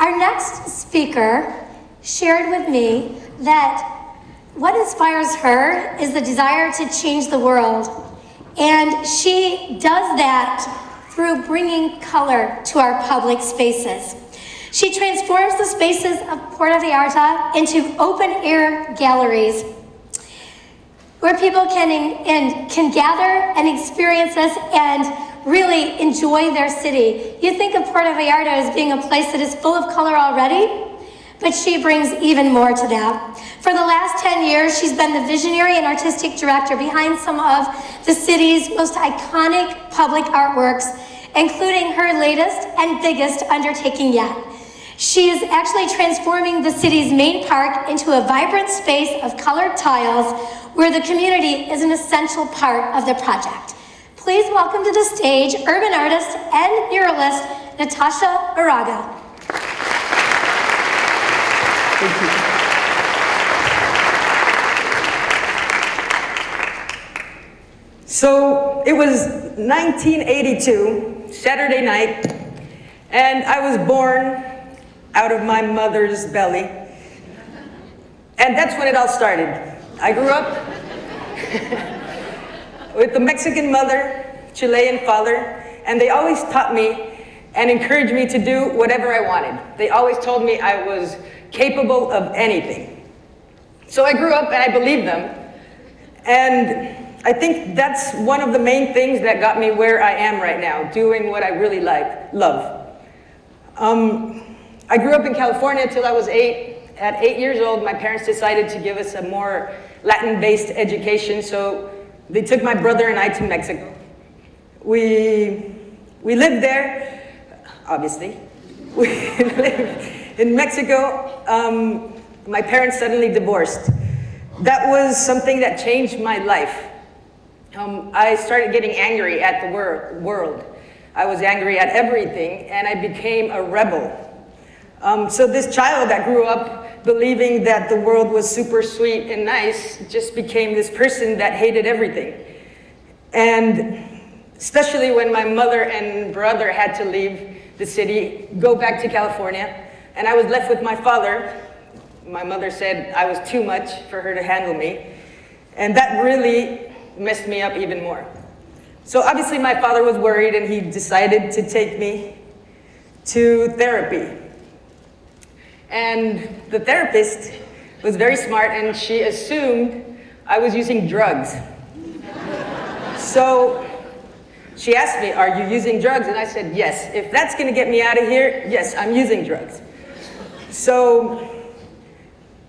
Our next speaker shared with me that what inspires her is the desire to change the world. And she does that through bringing color to our public spaces. She transforms the spaces of Puerto Vallarta into open-air galleries where people can gather and experience this and really enjoy their city. You think of Puerto Vallarta as being a place that is full of color already, but she brings even more to that. For the last 10 years, she's been the visionary and artistic director behind some of the city's most iconic public artworks, including her latest and biggest undertaking yet. She is actually transforming the city's main park into a vibrant space of colored tiles where the community is an essential part of the project. Please welcome to the stage urban artist and muralist Natasha Moraga. Thank you. So it was 1982, Saturday night, and I was born out of my mother's belly. And that's when it all started. I grew up with a Mexican mother, Chilean father, and they always taught me and encouraged me to do whatever I wanted. They always told me I was capable of anything. So I grew up and I believed them. And I think that's one of the main things that got me where I am right now, doing what I really love. I grew up in California until I was 8. At 8 years old, my parents decided to give us a more Latin-based education, so they took my brother and I to Mexico. We lived there, obviously. We lived in Mexico. My parents suddenly divorced. That was something that changed my life. I started getting angry at the world. I was angry at everything, and I became a rebel. So this child that grew up believing that the world was super sweet and nice just became this person that hated everything. And especially when my mother and brother had to leave the city, go back to California, and I was left with my father. My mother said I was too much for her to handle me, and that really messed me up even more. So obviously my father was worried, and he decided to take me to therapy. And the therapist was very smart, and she assumed I was using drugs. So she asked me, "Are you using drugs?" And I said, "Yes. If that's gonna get me out of here, yes, I'm using drugs." So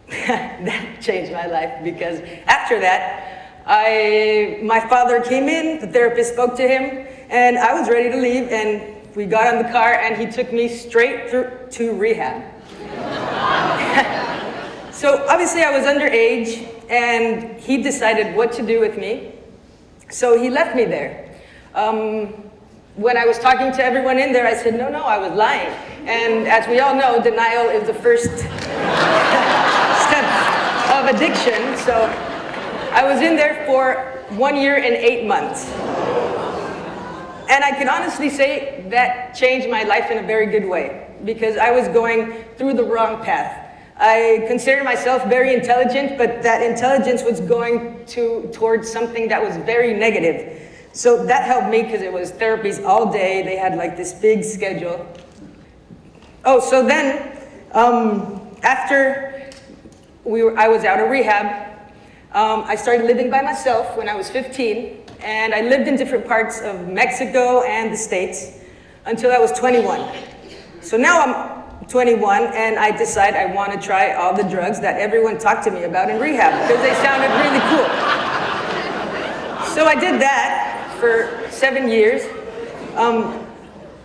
that changed my life, because after that, my father came in, the therapist spoke to him, and I was ready to leave, and we got on the car, and he took me straight through to rehab. So obviously I was underage, and he decided what to do with me. So he left me there. When I was talking to everyone in there, I said, no, I was lying. And as we all know, denial is the first step of addiction. So I was in there for 1 year and 8 months. And I can honestly say that changed my life in a very good way, because I was going through the wrong path. I considered myself very intelligent, but that intelligence was going towards something that was very negative. So that helped me, because it was therapies all day. They had like this big schedule. Oh, so then after I was out of rehab, I started living by myself when I was 15, and I lived in different parts of Mexico and the States until I was 21. So now I'm 21, and I decide I want to try all the drugs that everyone talked to me about in rehab, because they sounded really cool. So I did that for 7 years.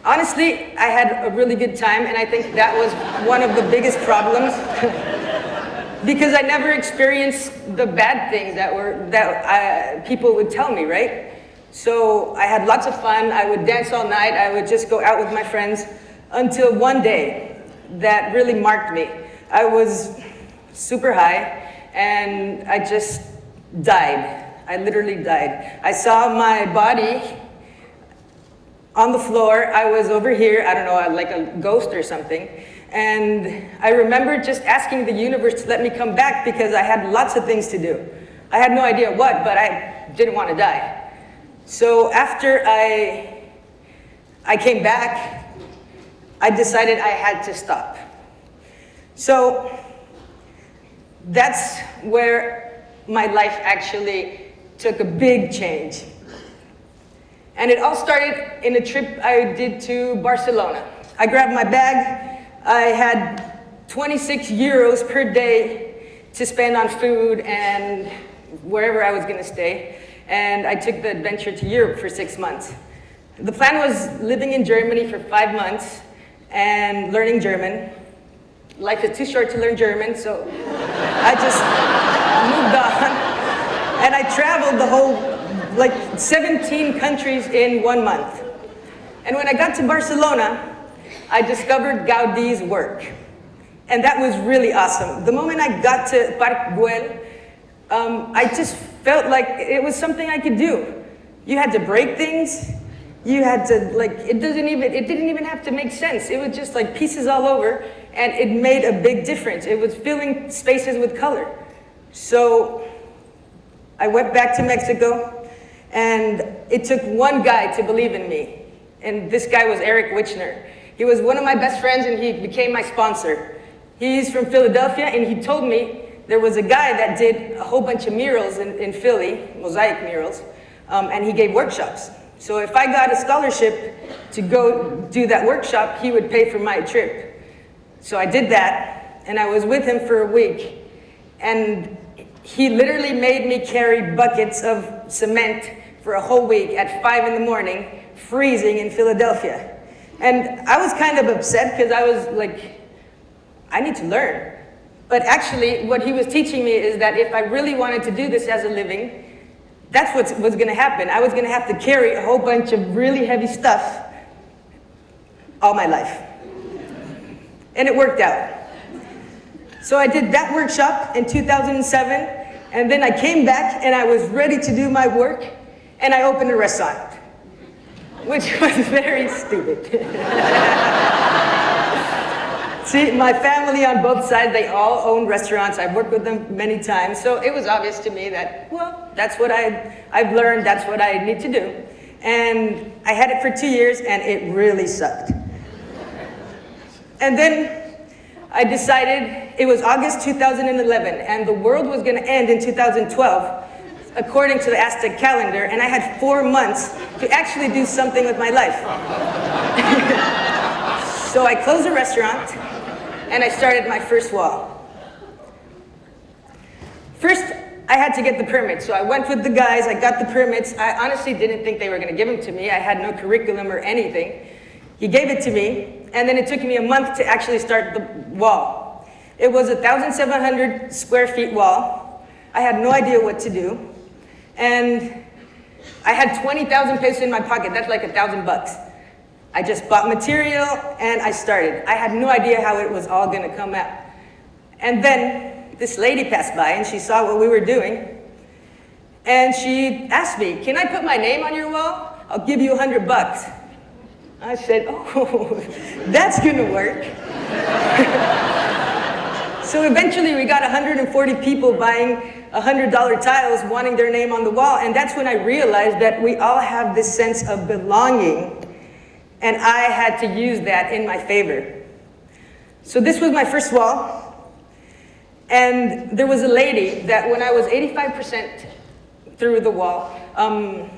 Honestly, I had a really good time, and I think that was one of the biggest problems because I never experienced the bad things that people would tell me, right? So I had lots of fun. I would dance all night. I would just go out with my friends until one day that really marked me. I was super high, and I just died. I literally died. I saw my body on the floor. I was over here, I don't know, like a ghost or something. And I remember just asking the universe to let me come back because I had lots of things to do. I had no idea what, but I didn't want to die. So after I came back, I decided I had to stop. So that's where my life actually took a big change. And it all started in a trip I did to Barcelona. I grabbed my bag. I had 26 euros per day to spend on food and wherever I was going to stay. And I took the adventure to Europe for 6 months. The plan was living in Germany for 5 months and learning German. Life is too short to learn German, so I just moved on. And I traveled the whole, 17 countries in 1 month. And when I got to Barcelona, I discovered Gaudi's work. And that was really awesome. The moment I got to Parque, I just felt like it was something I could do. You had to break things. You had to, it didn't even have to make sense. It was just like pieces all over, and it made a big difference. It was filling spaces with color. So I went back to Mexico, and it took one guy to believe in me. And this guy was Eric Wichner. He was one of my best friends, and he became my sponsor. He's from Philadelphia, and he told me there was a guy that did a whole bunch of murals in Philly, mosaic murals, and he gave workshops. So if I got a scholarship to go do that workshop, he would pay for my trip. So I did that, and I was with him for a week. And he literally made me carry buckets of cement for a whole week at 5 in the morning, freezing in Philadelphia. And I was kind of upset because I was like, I need to learn. But actually, what he was teaching me is that if I really wanted to do this as a living, that's what was going to happen. I was going to have to carry a whole bunch of really heavy stuff all my life. And it worked out. So I did that workshop in 2007, and then I came back and I was ready to do my work, and I opened a restaurant, which was very stupid. See, my family on both sides, they all own restaurants. I've worked with them many times. So it was obvious to me that, well, that's what I've learned. That's what I need to do. And I had it for 2 years, and it really sucked. And then I decided, it was August 2011, and the world was going to end in 2012, according to the Aztec calendar, and I had 4 months to actually do something with my life. So I closed the restaurant, and I started my first wall. First, I had to get the permits, so I went with the guys, I got the permits. I honestly didn't think they were going to give them to me. I had no curriculum or anything. He gave it to me, and then it took me a month to actually start the wall. It was a 1,700 square feet wall. I had no idea what to do, and I had 20,000 pesos in my pocket. That's like $1,000. I just bought material, and I started. I had no idea how it was all going to come out. And then this lady passed by, and she saw what we were doing, and she asked me, "Can I put my name on your wall? I'll give you $100. I said, "Oh, that's going to work." So eventually we got 140 people buying $100 tiles, wanting their name on the wall, and that's when I realized that we all have this sense of belonging, and I had to use that in my favor. So this was my first wall, and there was a lady that when I was 85% through the wall,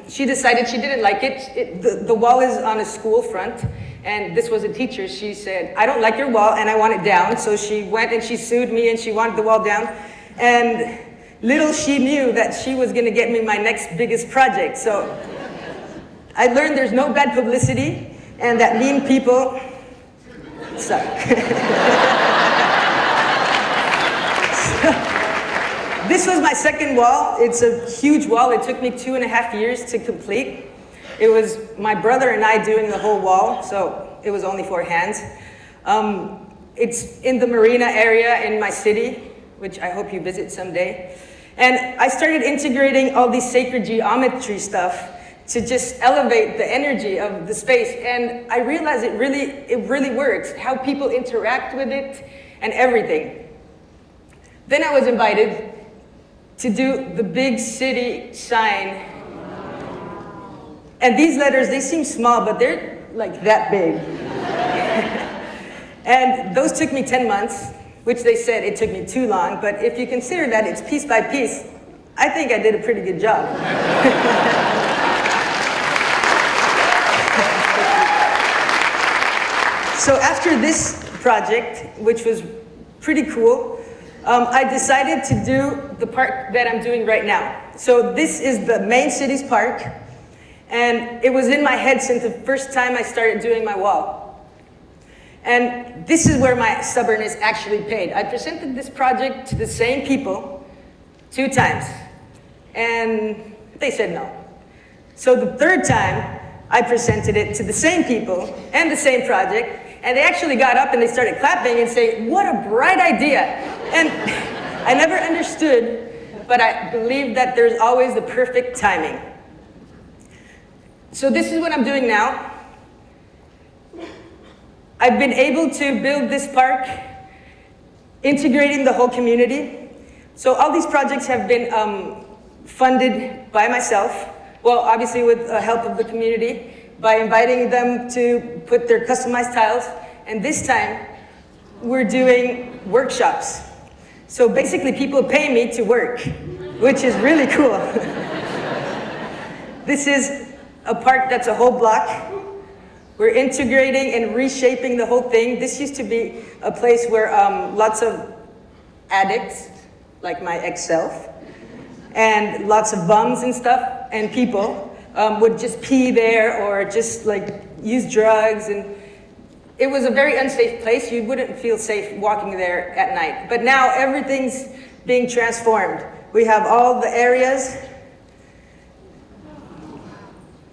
she decided she didn't like it. The wall is on a school front, and this was a teacher. She said, "I don't like your wall, and I want it down." So she went and she sued me, and she wanted the wall down. And little she knew that she was going to get me my next biggest project. So I learned there's no bad publicity, and that mean people suck. This was my second wall. It's a huge wall. It took me 2.5 years to complete. It was my brother and I doing the whole wall, so it was only 4 hands. It's in the marina area in my city, which I hope you visit someday. And I started integrating all these sacred geometry stuff to just elevate the energy of the space. And I realized it really works, how people interact with it and everything. Then I was invited to do the big city sign. And these letters, they seem small, but they're like that big. And those took me 10 months, which they said it took me too long, but if you consider that it's piece by piece, I think I did a pretty good job. So after this project, which was pretty cool, I decided to do the park that I'm doing right now. So this is the main city's park, and it was in my head since the first time I started doing my wall. And this is where my stubbornness actually paid. I presented this project to the same people 2 times, and they said no. So the 3rd time, I presented it to the same people and the same project, and they actually got up and they started clapping and saying, "What a bright idea." And I never understood, but I believe that there's always the perfect timing. So this is what I'm doing now. I've been able to build this park, integrating the whole community. So all these projects have been funded by myself, well, obviously with the help of the community, by inviting them to put their customized tiles. And this time, we're doing workshops. So basically, people pay me to work, which is really cool. This is a park that's a whole block. We're integrating and reshaping the whole thing. This used to be a place where lots of addicts, like my ex-self, and lots of bums and stuff, and people would just pee there or just like use drugs. And it was a very unsafe place. You wouldn't feel safe walking there at night. But now everything's being transformed. We have all the areas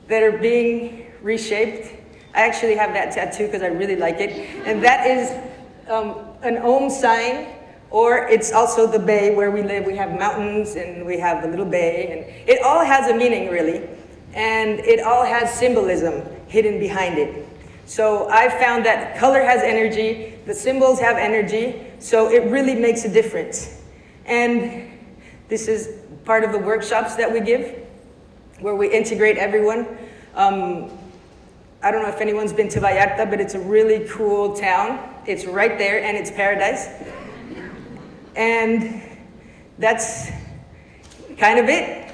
that are being reshaped. I actually have that tattoo because I really like it. And that is an Om sign, or it's also the bay where we live. We have mountains and we have the little bay, and it all has a meaning really. And it all has symbolism hidden behind it. So I found that color has energy, the symbols have energy, so it really makes a difference. And this is part of the workshops that we give, where we integrate everyone. I don't know if anyone's been to Vallarta, but it's a really cool town. It's right there, and it's paradise. And that's kind of it.